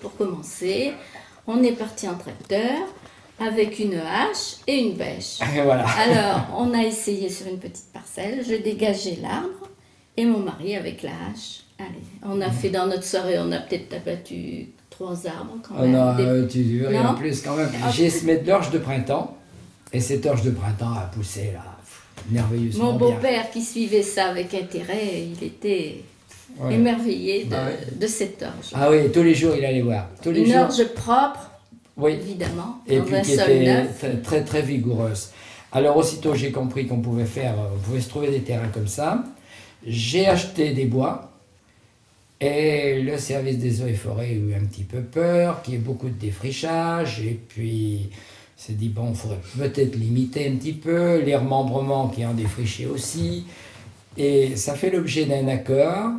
Pour commencer, on est parti en tracteur avec une hache et une bêche. Et voilà. Alors, on a essayé sur une petite parcelle, je dégageais l'arbre et mon mari avec la hache. Allez, on a fait dans notre soirée, on a peut-être abattu 3 arbres quand même. En plus quand même. J'ai semé de l'orge de printemps et cette orge de printemps a poussé là, merveilleusement Mon beau-père qui suivait ça avec intérêt, il était émerveillé de cette orge. Ah oui, tous les jours il allait voir. Tous les Une jours. orge propre, évidemment, et dans puis un qui sol était neuf. très très vigoureuse. Alors aussitôt j'ai compris qu'on pouvait se trouver des terrains comme ça. J'ai acheté des bois. Et le service des eaux et forêts a eu un petit peu peur, qu'il y ait beaucoup de défrichage, et puis s'est dit bon, il faudrait peut-être limiter un petit peu, les remembrements qui ont défriché aussi, et ça fait l'objet d'un accord.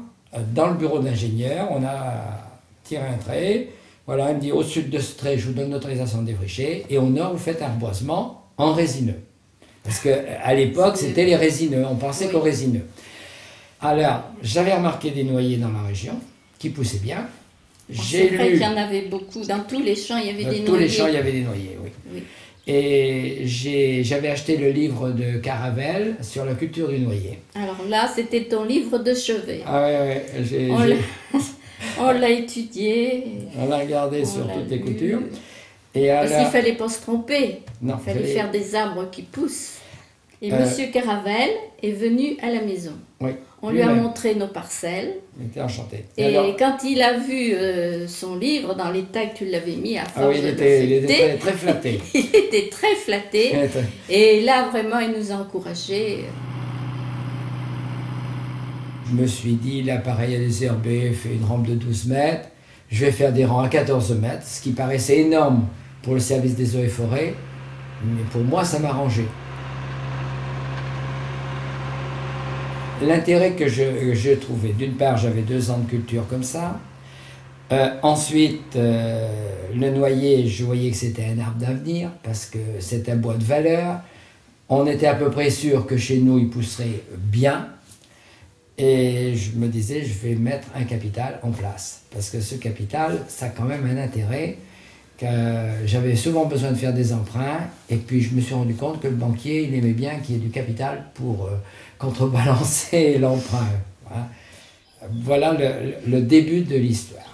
Dans le bureau d'ingénieur, on a tiré un trait, voilà, il me dit au sud de ce trait, je vous donne l'autorisation de défricher, et au nord, vous faites un reboisement en résineux. Parce qu'à l'époque, c'était les résineux, on pensait qu'aux résineux. Alors, j'avais remarqué des noyers dans la région qui poussaient bien. C'est vrai qu'il y en avait beaucoup. Dans tous les champs, il y avait des noyers. Dans tous les champs, il y avait des noyers, oui. Et j'avais acheté le livre de Caravel sur la culture du noyer. Alors là, c'était ton livre de chevet. Ah oui, on l'a étudié. On l'a regardé sur toutes les coutures. Parce qu'il ne fallait pas se tromper. Non, il fallait faire des arbres qui poussent. Et Monsieur Caravel est venu à la maison. Oui. On lui a montré nos parcelles. Il était enchanté. Et alors, quand il a vu son livre dans l'état que tu l'avais mis à force il était très flatté. Il était très flatté. Et là, vraiment, il nous a encouragés. Je me suis dit, l'appareil à désherber fait une rampe de 12 mètres. Je vais faire des rangs à 14 mètres, ce qui paraissait énorme pour le service des eaux et forêts. Mais pour moi, ça m'arrangeait. L'intérêt que je trouvais, d'une part, j'avais 2 ans de culture comme ça. Ensuite, le noyer, je voyais que c'était un arbre d'avenir, parce que c'est un bois de valeur. On était à peu près sûr que chez nous, il pousserait bien. Et je me disais, je vais mettre un capital en place. Parce que ce capital, ça a quand même un intérêt. Que j'avais souvent besoin de faire des emprunts. Et puis, je me suis rendu compte que le banquier, il aimait bien qu'il y ait du capital pour contrebalancer l'emprunt. Voilà le début de l'histoire.